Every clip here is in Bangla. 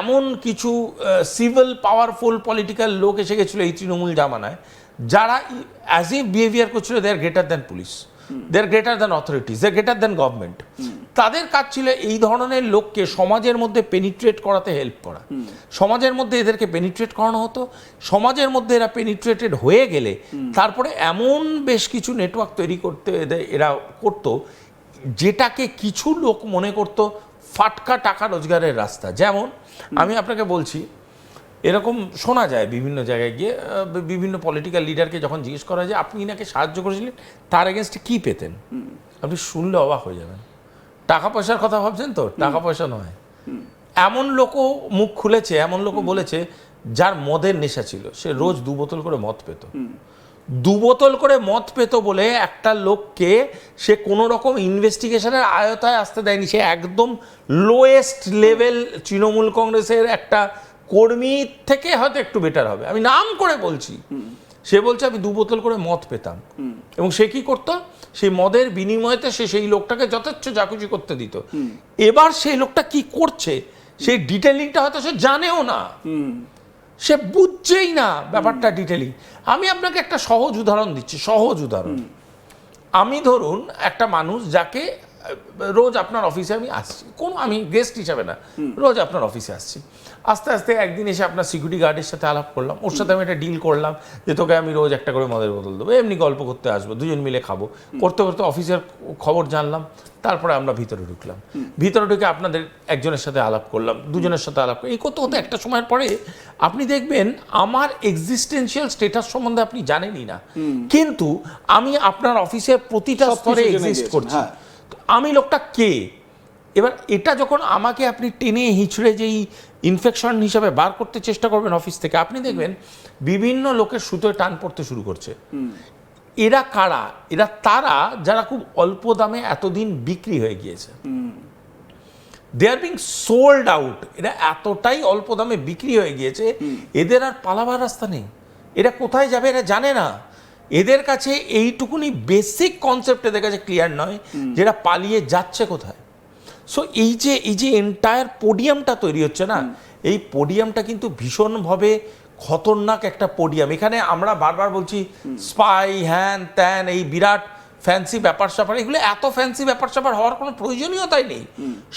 এমন কিছু সিভিল পাওয়ারফুল পলিটিক্যাল লোক এসে গেছিলো এই তৃণমূল জামানায়, যারা অ্যাজ ইফ বিহেভিয়ার করছিল দে আর গ্রেটার দ্যান পুলিশ, দে আর গ্রেটার দ্যান অথরিটিস, দে আর গ্রেটার দ্যান গভর্নমেন্ট। তাদের কাজ ছিল এই ধরনের লোককে সমাজের মধ্যে পেনিট্রেট করাতে হেল্প করা। সমাজের মধ্যে এদেরকে পেনিট্রেট করানো হতো, সমাজের মধ্যে এরা পেনিট্রেটেড হয়ে গেলে তারপরে এমন বেশ কিছু নেটওয়ার্ক তৈরি করতে এরা করতো, যেটাকে কিছু লোক মনে করতো ফাটকা টাকা রোজগারের রাস্তা। যেমন আমি আপনাকে বলছি, এরকম শোনা যায় বিভিন্ন জায়গায় গিয়ে, বিভিন্ন পলিটিক্যাল লিডারকে যখন জিজ্ঞেস করা যায় আপনি ইনাকে সাহায্য করেছিলেন, তার এগেনস্টে কী পেতেন, আপনি শুনলে অবাক হয়ে যাবেন। টাকা পয়সার কথা ভাবছেন তো, টাকা পয়সা নয়। এমন লোকও মুখ খুলেছে, এমন লোকও বলেছে যার মদের নেশা ছিল, সে রোজ 2 বোতল করে মদ পেত। 2 বোতল করে মদ পেত বলে একটা লোককে সে কোনো রকম ইনভেস্টিগেশনের আয়তায় আসতে দেয়নি। সে একদম লোয়েস্ট লেভেল তৃণমূল কংগ্রেসের একটা কর্মী থেকে হয়তো একটু বেটার হবে, আমি নাম করে বলছি। সে বলছে আমি 2 বোতল করে মদ পেতাম, এবং সে কি করতো, সেই মদের বিনিময়তে সে সেই লোকটাকে যথেচ্ছ জাকুচি করতে দিত। এবার সেই লোকটা কি করছে সেই ডিটেলিংটা হয়তো সে জানেও না, সে বুঝছেই না ব্যাপারটা ডিটেলিং। আমি আপনাকে একটা সহজ উদাহরণ দিচ্ছি, সহজ উদাহরণ। আমি ধরুন একটা মানুষ যাকে রোজ আপনার অফিসে আমি আসছি, কোনো আমি গেস্ট হিসাবে না, রোজ আপনার অফিসে আসছি। আস্তে আস্তে একদিন এসে আপনার সিকিউরিটি গার্ডের সাথে আলাপ করলাম, ওর সাথে আমি একটা ডিল করলাম যে তোকে আমি রোজ একটা করে মদের বোতল দেবো, এমনি গল্প করতে আসবো, দুজন মিলে খাবো। করতে করতে অফিসের খবর জানলাম, তারপরে আমরা ভিতরে ঢুকলাম। ভিতরে ঢুকে আপনাদের একজনের সাথে আলাপ করলাম, দুজনের সাথে আলাপ করলাম। এই করতে করতে একটা সময়ের পরে আপনি দেখবেন আমার এক্সিস্টেন্সিয়াল স্টেটাস সম্বন্ধে আপনি জানেনই না, কিন্তু আমি আপনার অফিসের প্রতিটা স্তরে এক্সিস্ট করছি। আমি লোকটা কে? এবার এটা যখন আমাকে আপনি টেনে হিঁচড়ে যেই ইনফেকশন হিসাবে বার করতে চেষ্টা করবেন অফিস থেকে, আপনি দেখবেন বিভিন্ন লোকের সুতোয় টান পড়তে শুরু করছে। এরা কারা? এরা তারা যারা খুব অল্প দামে এতদিন বিক্রি হয়ে গিয়েছে, দে আর বিং সোল্ড আউট। এরা এতটাই অল্প দামে বিক্রি হয়ে গিয়েছে, এদের আর পালাবার রাস্তা নেই। এরা কোথায় যাবে এরা জানে না। এদের কাছে এইটুকুনি বেসিক কনসেপ্ট এদের কাছে ক্লিয়ার নয়, যেটা পালিয়ে যাচ্ছে কোথায়। সো এই যে এন্টায়ার পোডিয়ামটা তৈরি হচ্ছে না, এই পোডিয়ামটা কিন্তু ভীষণভাবে খতরনাক একটা পোডিয়াম। এখানে আমরা বারবার বলছি স্পাই, হ্যান ত্যান, এই বিরাট ফ্যান্সি ব্যাপার স্যাপার, এগুলো এত ফ্যান্সি ব্যাপার স্যাপার হওয়ার কোনো প্রয়োজনীয়তাই নেই।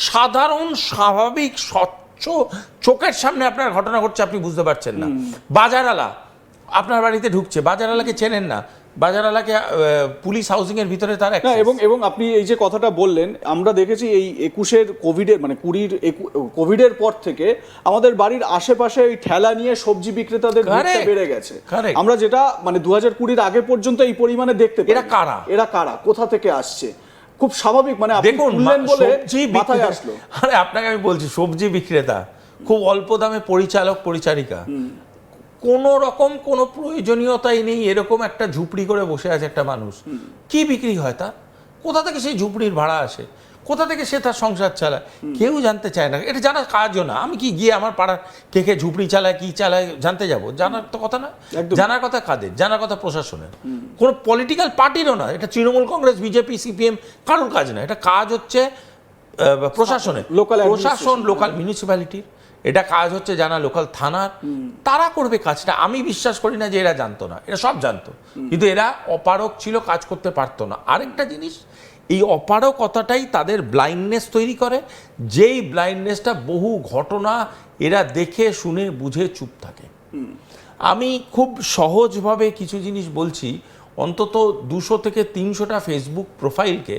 সাধারণ স্বাভাবিক স্বচ্ছ চোখের সামনে আপনার ঘটনা ঘটছে, আপনি বুঝতে পারছেন না। বাজারওয়ালা আপনার বাড়িতে ঢুকছে, বাজারওয়ালাকে চেনেন না, বাজারওয়ালাকে পুলিশ হাউসিং এর ভিতরে তার একটা। এবং আপনি এই যে কথাটা বললেন, আমরা দেখেছি এই 21-এর কোভিডের মানে 20 কোভিডের পর থেকে আমাদের বাড়ির আশেপাশে ওই ঠেলা নিয়ে সবজি বিক্রেতাদের ভিড়টা বেড়ে গেছে। আমরা যেটা মানে 2020 আগে পর্যন্ত এই পরিমাণে দেখতে পাই। এরা কারা, কোথা থেকে আসছে? খুব স্বাভাবিক, মানে আপনি বললেন বলে মাথায় আসলো। আরে আপনাকে আমি বলছি, সবজি বিক্রেতা, খুব অল্প দামে পরিচালক পরিচারিকা, কোনো রকম কোনো প্রয়োজনীয়তাই নেই, এরকম একটা ঝুপড়ি করে বসে আছে একটা মানুষ। কি বিক্রি হয় তার? কোথা থেকে সেই ঝুপড়ির ভাড়া আসে? কোথা থেকে সে তার সংসার চালায়? কেউ জানতে চায় না। এটা জানার কাজও না। আমি কি গিয়ে আমার পাড়ার কে ঝুপড়ি চালায়, কি চালায় জানতে যাব? জানার তো কথা না। জানার কথা কাদের? জানার কথা প্রশাসনের, কোনো পলিটিক্যাল পার্টিরও না। এটা তৃণমূল কংগ্রেস, বিজেপি, সিপিএম, কারোর কাজ না। এটা কাজ হচ্ছে প্রশাসনের, প্রশাসন, লোকাল মিউনিসিপ্যালিটির। এটা কাজ হচ্ছে জানা লোকাল থানার, তারা করবে কাজটা। আমি বিশ্বাস করি না যে এরা জানতো না, এরা সব জানতো, কিন্তু এরা অপারক ছিল, কাজ করতে পারতো না। আরেকটা জিনিস, এই অপারকতাটাই তাদের ব্লাইন্ডনেস তৈরি করে, যেই ব্লাইন্ডনেসটা বহু ঘটনা এরা দেখে শুনে বুঝে চুপ থাকে। আমি খুব সহজভাবে কিছু জিনিস বলছি। অন্তত 200 থেকে 300টা ফেসবুক প্রোফাইলকে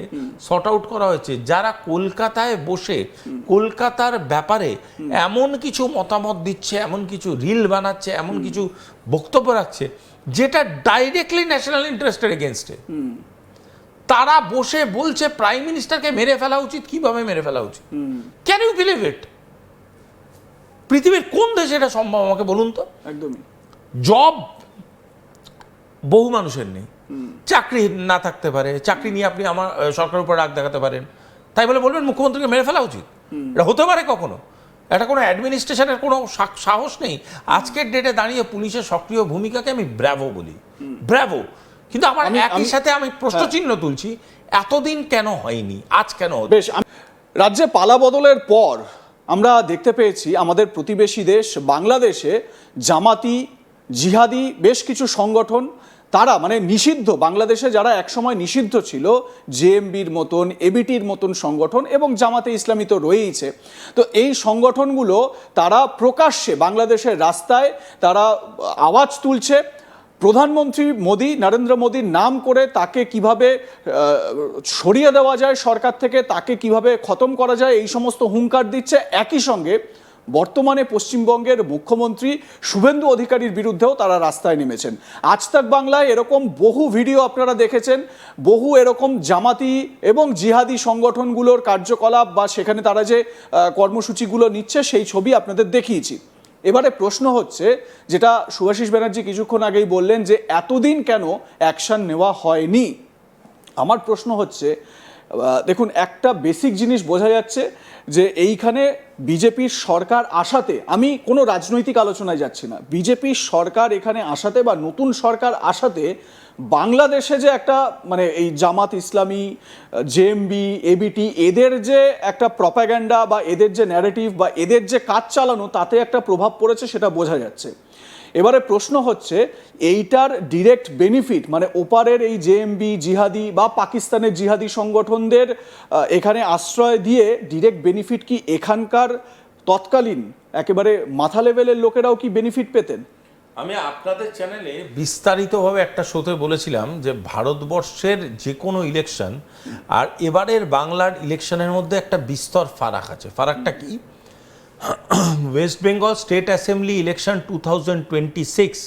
সর্ট আউট করা হয়েছে, যারা কলকাতায় বসে কলকাতার ব্যাপারে এমন কিছু মতামত দিচ্ছে, এমন কিছু রিল বানাচ্ছে, এমন কিছু বক্তব্য রাখছে যেটা ডাইরেক্টলি ন্যাশনাল ইন্টারেস্টের এগেনস্টে। তারা বসে বলছে প্রাইম মিনিস্টারকে মেরে ফেলা উচিত। কিভাবে মেরে ফেলা উচিত? Can you believe it? পৃথিবীর কোন দেশে এটা সম্ভব আমাকে বলুন তো? একদমই। জব বহু মানুষের নেই, চাকরি না থাকতে পারে, চাকরি নিয়ে আপনি আমার সরকারের উপর রাগ দেখাতে পারেন, তাই বলে বলবেন মুখ্যমন্ত্রীকে মেরে ফেলা উচিত? এটা হতে পারে কখনো? এটা কোনো অ্যাডমিনিস্ট্রেশনের কোনো সাহস নেই। আজকের ডেটে দাঁড়িয়ে পুলিশের সক্রিয় ভূমিকাকে আমি ব্র্যাভো বলি, ব্র্যাভো। কিন্তু আমার একই সাথে আমি প্রশ্নচিহ্ন তুলছি, এতদিন কেন হয়নি, আজ কেন? বেশ, রাজ্যে পালা বদলের পর আমরা দেখতে পেয়েছি আমাদের প্রতিবেশী দেশ বাংলাদেশে জামাতি, জিহাদি বেশ কিছু সংগঠন, তারা মানে নিষিদ্ধ, বাংলাদেশে যারা একসময় নিষিদ্ধ ছিল, জেএমবির মতন, এবিটির মতন সংগঠন এবং জামাতে ইসলামী তো রয়েইছে, তো এই সংগঠনগুলো তারা প্রকাশ্যে বাংলাদেশের রাস্তায় তারা আওয়াজ তুলছে। প্রধানমন্ত্রী মোদি, নরেন্দ্র মোদির নাম করে তাকে কিভাবে সরিয়ে দেওয়া যায় সরকার থেকে, তাকে কিভাবে খতম করা যায়, এই সমস্ত হুঙ্কার দিচ্ছে। একই সঙ্গে বর্তমানে পশ্চিমবঙ্গের মুখ্যমন্ত্রী শুভেন্দু অধিকারীর বিরুদ্ধেও তারা রাস্তায় নেমেছেন। আজ তাক বাংলায় এরকম বহু ভিডিও আপনারা দেখেছেন, বহু এরকম জামাতি এবং জিহাদি সংগঠনগুলোর কার্যকলাপ বা সেখানে তারা যে কর্মসূচিগুলো নিচ্ছে সেই ছবি আপনাদের দেখিয়েছি। এবারে প্রশ্ন হচ্ছে, যেটা শুভাশিস ব্যানার্জি কিছুক্ষণ আগেই বললেন যে এতদিন কেন অ্যাকশন নেওয়া হয়নি। আমার প্রশ্ন হচ্ছে, দেখুন একটা বেসিক জিনিস বোঝা যাচ্ছে যে এইখানে বিজেপির সরকার আসাতে, আমি কোনো রাজনৈতিক আলোচনায় যাচ্ছি না, বিজেপির সরকার এখানে আসাতে বা নতুন সরকার আসাতে বাংলাদেশে যে একটা মানে এই জামাত ইসলামী, জেএমবি, এবিটি, এদের যে একটা প্রপাগ্যান্ডা বা এদের যে ন্যারেটিভ বা এদের যে কাজ চালানো, তাতে একটা প্রভাব পড়েছে, সেটা বোঝা যাচ্ছে। এবারে প্রশ্ন হচ্ছে, এইটার ডিরেক্ট বেনিফিট মানে ওপারের এই জেএমবি, জিহাদি বা পাকিস্তানের জিহাদি সংগঠনদের এখানে আশ্রয় দিয়ে ডিরেক্ট বেনিফিট কি এখানকার তৎকালীন একেবারে মাথা লেভেলের লোকেরাও কি বেনিফিট পেতেন? আমি আপনাদের চ্যানেলে বিস্তারিতভাবে একটা শোতে বলেছিলাম যে ভারতবর্ষের যে কোনো ইলেকশন আর এবারের বাংলার ইলেকশনের মধ্যে একটা বিস্তর ফারাক আছে। ফারাকটা কি? West Bengal state assembly election 2026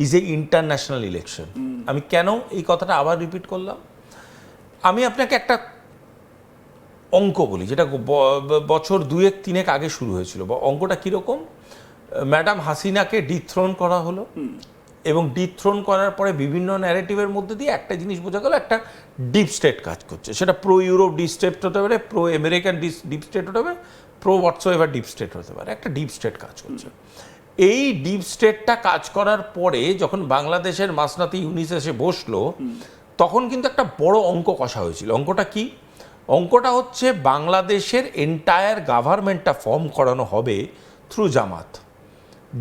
is a international election. আমি কেন এই কথাটা আবার রিপিট করলাম? আমি আপনাকে একটা অঙ্ক বলি, যেটা বছর 2-3 আগে শুরু হয়েছিল। অঙ্কটা কীরকম? ম্যাডাম হাসিনাকে ডিথ্রোন করা হলো এবং ডিথ্রোন করার পরে বিভিন্ন ন্যারেটিভের মধ্যে দিয়ে একটা জিনিস বোঝা গেল, একটা ডিপ স্টেট কাজ করছে। সেটা প্রো ইউরোপ ডিপ স্টেট হতে পারে, প্রো আমেরিকান ডিপ স্টেট হতে পারে, প্রো হোয়াটসোএভার ডিপ স্টেট হতে পারে, একটা ডিপ স্টেট কাজ করছে। এই ডিপ স্টেটটা কাজ করার পরে যখন বাংলাদেশের মাসনাতি ইউনিস এসে বসলো, তখন কিন্তু একটা বড় অঙ্ক কষা হয়েছিল। অঙ্কটা কি? অঙ্কটা হচ্ছে বাংলাদেশের এন্টায়ার গভর্নমেন্টটা ফর্ম করানো হবে থ্রু জামাত।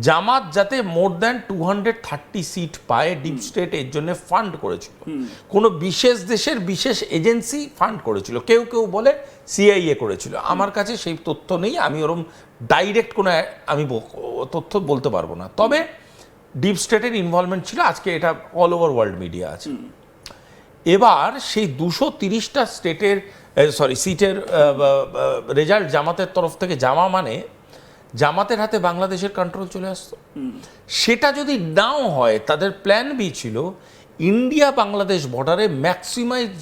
জামাত যাতে মোর দ্যান 230 সিট পায়, ডিপ স্টেট এর জন্য ফান্ড করেছিল। কোনো বিশেষ দেশের বিশেষ এজেন্সি ফান্ড করেছিল, কেউ কেউ বলে সিআইএ করেছিল। আমার কাছে সেই তথ্য নেই, আমি ওরম ডাইরেক্ট কোনো আমি তথ্য বলতে পারবো না। তবে ডিপ স্টেটের ইনভলভমেন্ট ছিল, আজকে এটা অল ওভার ওয়ার্ল্ড মিডিয়া আছে। এবার সেই 230টা সিটের রেজাল্ট জামাতের তরফ থেকে জামা মানে জামাতের হাতে বাংলাদেশের কন্ট্রোল চলে আসতো। সেটা যদি নাও হয়, তাদের প্ল্যান বি ছিল ইন্ডিয়া বাংলাদেশ বর্ডারে ম্যাক্সিমাইজ